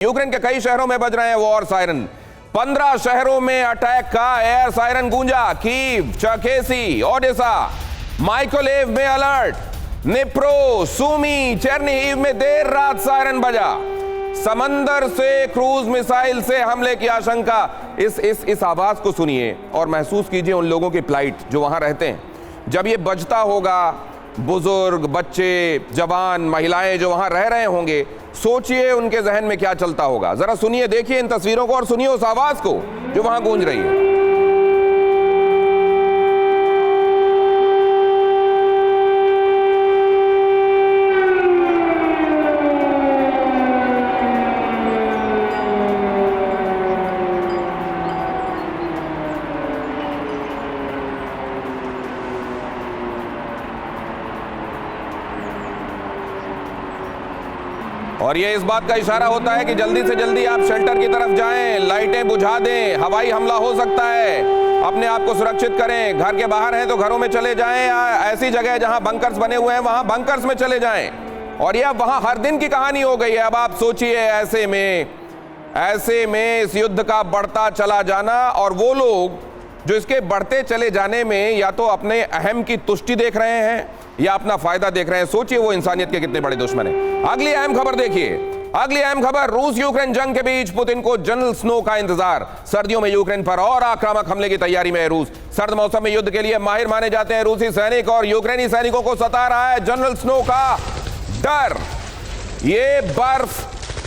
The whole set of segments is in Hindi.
यूक्रेन के कई शहरों में बज रहे हैं वॉर सायरन। 15 शहरों में अटैक का एयर सायरन गूंजा। कीव, चर्केसी, ओडेसा, माइकोलेव में अलर्ट। निप्रो, सुमी, चेरनीहिव में देर रात सायरन बजा। समंदर से क्रूज मिसाइल से हमले की आशंका। इस आवाज को सुनिए और महसूस कीजिए उन लोगों की प्लाइट जो वहां रहते हैं। जब ये बजता होगा, बुजुर्ग, बच्चे, जवान, महिलाएं जो वहां रह रहे होंगे, सोचिए उनके जहन में क्या चलता होगा। जरा सुनिए, देखिए इन तस्वीरों को और सुनिए उस आवाज को जो वहां गूंज रही है। और ये इस बात का इशारा होता है कि जल्दी से जल्दी आप शेल्टर की तरफ जाएं, लाइटें बुझा दें, हवाई हमला हो सकता है, अपने आप को सुरक्षित करें। घर के बाहर हैं तो घरों में चले जाएं, या ऐसी जगह जहां बंकर्स बने हुए हैं वहां बंकर्स में चले जाएं। और ये अब वहां हर दिन की कहानी हो गई है। अब आप सोचिए ऐसे में इस युद्ध का बढ़ता चला जाना, और वो लोग जो इसके बढ़ते चले जाने में या तो अपने अहम की तुष्टि देख रहे हैं या अपना फायदा देख रहे हैं। सोचिए वो इंसानियत के कितने बड़े दुश्मन हैं। अगली अहम खबर देखिए। अगली अहम खबर, रूस यूक्रेन जंग के बीच पुतिन को जनरल स्नो का इंतजार। सर्दियों में यूक्रेन पर और आक्रामक हमले की तैयारी में है रूस। सर्द मौसम में युद्ध के लिए माहिर माने जाते हैं रूसी सैनिक, और यूक्रेनी सैनिकों को सता रहा है जनरल स्नो का डर।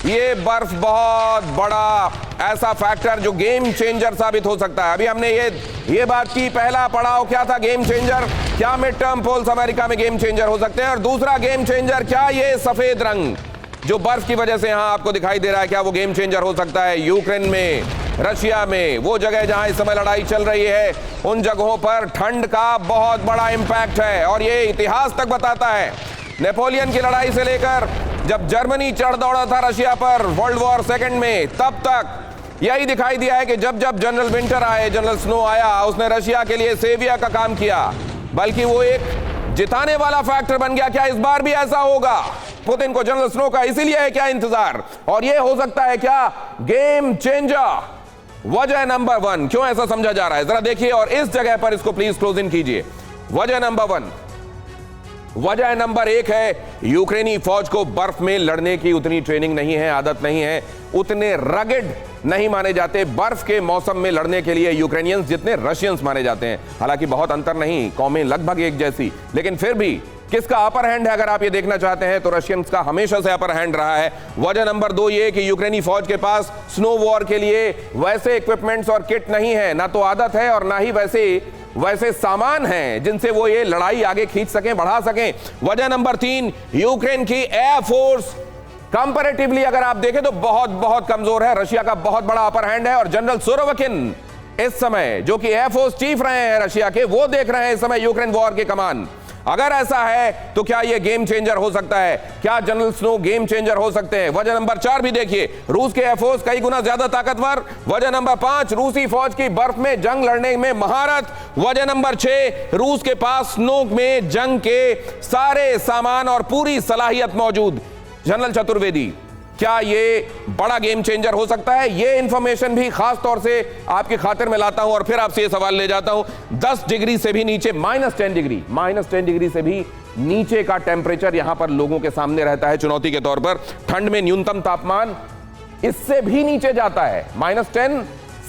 ये बर्फ बहुत बड़ा ऐसा फैक्टर जो गेम चेंजर साबित हो सकता है। अभी हमने ये बात की, पहला पड़ाव क्या था गेम चेंजर, क्या मिड टर्म पोल्स अमेरिका में गेम चेंजर हो सकते हैं, और दूसरा गेम चेंजर क्या ये सफेद रंग जो बर्फ की वजह से यहां आपको दिखाई दे रहा है, क्या वो गेम चेंजर हो सकता है। यूक्रेन में, रशिया में, वो जगह जहां इस समय लड़ाई चल रही है, उन जगहों पर ठंड का बहुत बड़ा इंपैक्ट है। और ये इतिहास तक बताता है, नेपोलियन की लड़ाई से लेकर जब जर्मनी चढ़ दौड़ा था रशिया पर वर्ल्ड वॉर सेकंड में, तब तक यही दिखाई दिया है कि जब जब जनरल विंटर आए, जनरल स्नो आया, उसने रशिया के लिए सेवियर का काम किया, बल्कि वो एक जिताने वाला फैक्टर बन गया। क्या इस बार भी ऐसा होगा? पुतिन को जनरल स्नो का इसीलिए है क्या इंतजार, और ये हो सकता है क्या गेम चेंजर। वजह नंबर 1 क्यों ऐसा समझा जा रहा है, जरा देखिए और इस जगह पर इसको प्लीज क्लोज इन कीजिए। वजह नंबर 1 है, यूक्रेनी फौज को बर्फ में लड़ने की उतनी ट्रेनिंग नहीं है, आदत नहीं है, उतने रगड नहीं माने जाते बर्फ के मौसम में लड़ने के लिए यूक्रेनियंस जितने रशियंस माने जाते हैं। हालांकि बहुत अंतर नहीं, कौमें लगभग एक जैसी, लेकिन फिर भी किसका अपर हैंड है अगर आप ये देखना चाहते हैं तो रशियंस का हमेशा से अपर हैंड रहा है। वजह नंबर 2 ये कि यूक्रेनी फौज के पास स्नो वॉर के लिए वैसे इक्विपमेंट्स और किट नहीं है, ना तो आदत है और ना ही वैसे सामान हैं जिनसे वो ये लड़ाई आगे खींच सकें, बढ़ा सकें। वजह नंबर 3, यूक्रेन की एयर फोर्स कंपैरेटिवली अगर आप देखें तो बहुत बहुत कमजोर है। रशिया का बहुत बड़ा अपर हैंड है, और जनरल सुरोविकिन इस समय जो कि एयरफोर्स चीफ रहे हैं रशिया के, वो देख रहे हैं इस समय यूक्रेन वॉर की कमान। अगर ऐसा है तो क्या यह गेम चेंजर हो सकता है? क्या जनरल स्नो गेम चेंजर हो सकते हैं? वजह नंबर 4 भी देखिए, रूस के एयरफोर्स कई गुना ज्यादा ताकतवर। वजह नंबर 5, रूसी फौज की बर्फ में जंग लड़ने में महारत। वजह नंबर 6, रूस के पास स्नो में जंग के सारे सामान और पूरी सलाहियत मौजूद। जनरल चतुर्वेदी, क्या ये बड़ा गेम चेंजर हो सकता है? ये इंफॉर्मेशन भी खास तौर से आपकी खातिर में लाता हूं और फिर आपसे ये सवाल ले जाता हूं। 10 डिग्री से भी नीचे, -10 डिग्री से भी नीचे का टेम्परेचर यहां पर लोगों के सामने रहता है चुनौती के तौर पर। ठंड में न्यूनतम तापमान इससे भी नीचे जाता है, -10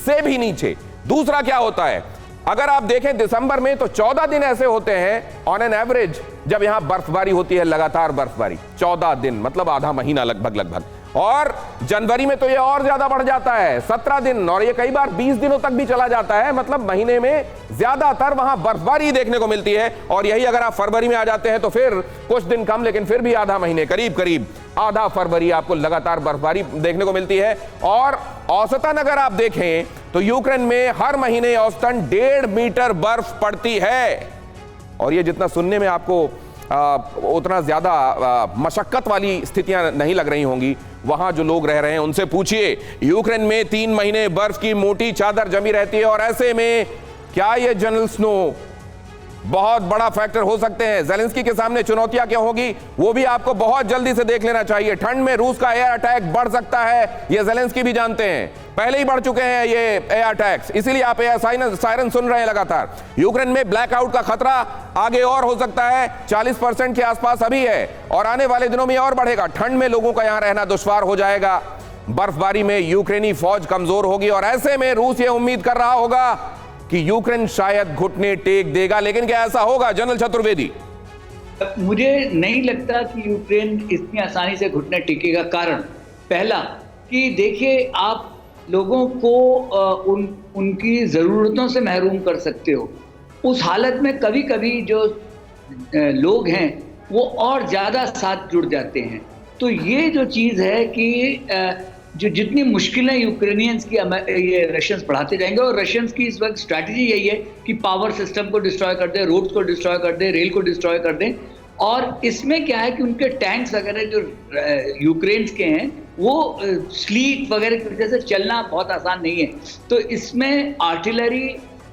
से भी नीचे। दूसरा क्या होता है, अगर आप देखें दिसंबर में तो 14 दिन ऐसे होते हैं ऑन एन एवरेज जब यहां बर्फबारी होती है, लगातार बर्फबारी 14 दिन, मतलब आधा महीना लगभग। और जनवरी में तो ये और ज्यादा बढ़ जाता है, 17 दिन, और ये कई बार 20 दिनों तक भी चला जाता है। मतलब महीने में ज्यादातर वहां बर्फबारी देखने को मिलती है। और यही अगर आप फरवरी में आ जाते हैं तो फिर कुछ दिन कम, लेकिन फिर भी आधा महीने, करीब आधा फरवरी आपको लगातार बर्फबारी देखने को मिलती है। और औसतन अगर आप देखें तो यूक्रेन में हर महीने औसतन 1.5 मीटर बर्फ पड़ती है। और ये जितना सुनने में आपको उतना ज्यादा मशक्कत वाली स्थितियां नहीं लग रही होंगी, वहां जो लोग रह रहे हैं उनसे पूछिए। यूक्रेन में 3 महीने बर्फ की मोटी चादर जमी रहती है, और ऐसे में क्या ये जनरल स्नो बहुत बड़ा फैक्टर हो सकते हैं। ज़ेलेंस्की के सामने चुनौतियां क्या होगी वो भी आपको बहुत जल्दी से देख लेना चाहिए। ठंड में रूस का एयर अटैक बढ़ सकता है, ये ज़ेलेंस्की भी जानते हैं, पहले ही बढ़ चुके हैं ये एयर अटैक्स, इसीलिए आप एयर सायरन सुन रहे हैं लगातार। यूक्रेन में ब्लैकआउट का खतरा आगे और हो सकता है, 40% के आसपास अभी है और आने वाले दिनों में और बढ़ेगा। ठंड में लोगों का यहां रहना दुश्वार हो जाएगा, बर्फबारी में यूक्रेनी फौज कमजोर होगी और ऐसे में रूस ये उम्मीद कर रहा होगा कि यूक्रेन शायद घुटने टेक देगा। लेकिन क्या ऐसा होगा जनरल चतुर्वेदी? मुझे नहीं लगता कि यूक्रेन इतनी आसानी से घुटने टेकेगा। कारण पहला कि देखिए, आप लोगों को उनकी ज़रूरतों से महरूम कर सकते हो। उस हालत में कभी कभी जो लोग हैं वो और ज़्यादा साथ जुड़ जाते हैं। तो ये जो चीज़ है कि जो जितनी मुश्किलें यूक्रेनियंस की ये रशियंस बढ़ाते जाएंगे, और रशियंस की इस वक्त स्ट्रैटेजी यही है कि पावर सिस्टम को डिस्ट्रॉय कर दें, रोड्स को डिस्ट्रॉय कर दें, रेल को डिस्ट्रॉय कर दें। और इसमें क्या है कि उनके टैंक्स वगैरह जो यूक्रेन के हैं वो स्लीट वगैरह की वजह से चलना बहुत आसान नहीं है। तो इसमें आर्टिलरी,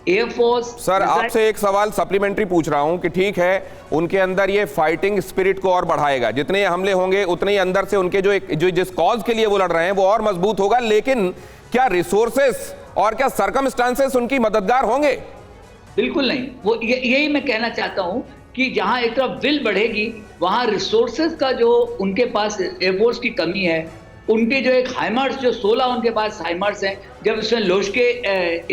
एयरफोर्स। सर आपसे एक सवाल सप्लीमेंट्री पूछ रहा हूं कि ठीक है उनके अंदर ये फाइटिंग स्पिरिट को और बढ़ाएगा, जितने ये हमले होंगे उतने ही अंदर से उनके जो जिस कॉज के लिए वो लड़ रहे हैं वो और मजबूत होगा, लेकिन क्या रिसोर्सेस और क्या सर्कमस्टांसेस उनकी मददगार होंगे? बिल्कुल नहीं। वो यही मैं कहना चाहता हूं कि जहां एक तरफ विल बढ़ेगी वहां रिसोर्सेज का जो उनके पास एयरफोर्स की कमी है। उनके जो एक हाइमर्स, जो 16 उनके पास हाइमर्स हैं, जब उसमें लोशके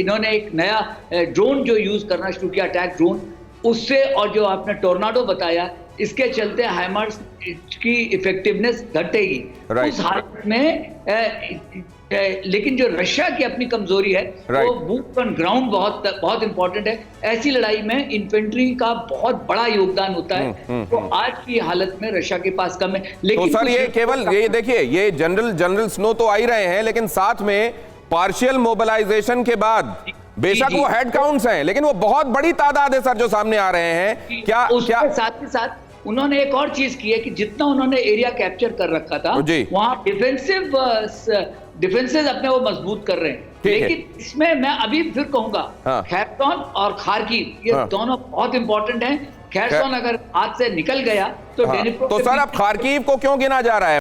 इन्होंने एक नया ड्रोन जो यूज़ करना शुरू किया, अटैक ड्रोन, उससे, और जो आपने टोर्नाडो बताया, इसके चलते हाइमर्स की इफेक्टिवनेस घटेगी उस हालत में। लेकिन जो रशिया की अपनी कमजोरी है वो बूट ऑन ग्राउंड बहुत इंपॉर्टेंट है। ऐसी लड़ाई में इन्फेंट्री का बहुत बड़ा योगदान होता है। तो आज की हालत में रशिया के पास कम है। लेकिन तो सर ये केवल ये देखिए, ये जनरल स्नो तो आ ही रहे हैं, लेकिन साथ में पार्शियल मोबिलाइजेशन के बाद बेशक वो हेड काउंट्स हैं, लेकिन वो बहुत बड़ी तादाद है सर जो सामने आ रहे हैं। क्या साथ ही साथ उन्होंने एक और चीज की है कि जितना उन्होंने एरिया कैप्चर कर रखा था वहां डिफेंसेस अपने वो मजबूत कर रहे हैं। लेकिन इसमें मैं अभी फिर कहूंगा, खैरसोन और खार्किव ये दोनों बहुत इंपॉर्टेंट हैं। खैरसोन अगर हाथ से निकल गया तो सर अब खार्किव को क्यों गिना जा रहा है?